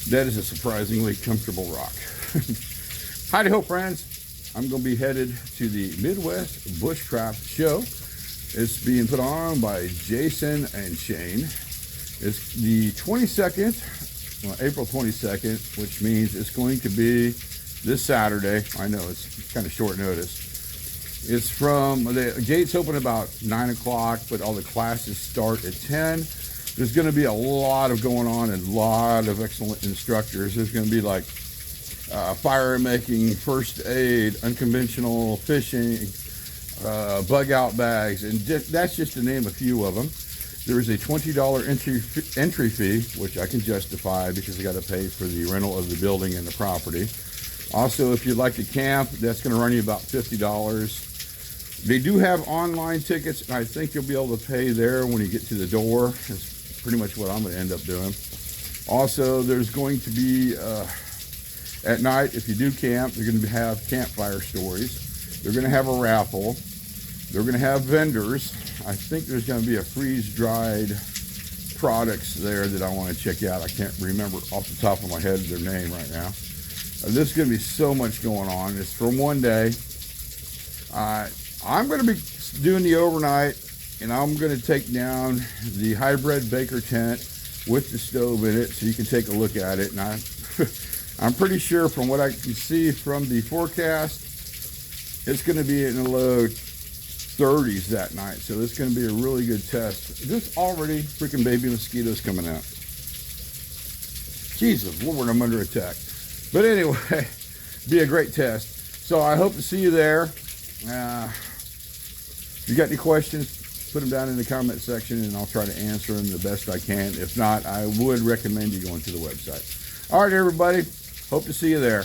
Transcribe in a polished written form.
That is a surprisingly comfortable rock. Howdy ho, friends. I'm going to be headed to the Midwest Bushcraft Show. It's being put on by Jason and Shane. It's the 22nd, well, April 22nd, which means it's going to be this Saturday. I know it's kind of short notice. It's from, the gates open about 9 o'clock, but all the classes start at 10. There's going to be a lot of going on and a lot of excellent instructors. There's going to be like fire making, first aid, unconventional fishing, bug out bags, and that's just to name a few of them. There is a $20 entry fee, which I can justify because I got to pay for the rental of the building and the property. Also, if you'd like to camp, that's going to run you about $50. They do have online tickets, and I think you'll be able to pay there when you get to the door. That's pretty much what I'm going to end up doing. Also, there's going to be, at night, if you do camp, they're going to have campfire stories. They're going to have a raffle. They're going to have vendors. I think there's going to be a freeze-dried products there that I want to check out. I can't remember off the top of my head their name right now. There's going to be so much going on. It's for one day. I'm going to be doing the overnight, and I'm going to take down the hybrid baker tent with the stove in it so you can take a look at it. And I'm pretty sure from what I can see from the forecast, it's going to be in the low 30s that night. So it's going to be a really good test. There's already freaking baby mosquitoes coming out. Jesus Lord, I'm under attack. But anyway, be a great test. So I hope to see you there. If you got any questions, put them down in the comment section and I'll try to answer them the best I can. If not, I would recommend you going to the website. All right, everybody. Hope to see you there.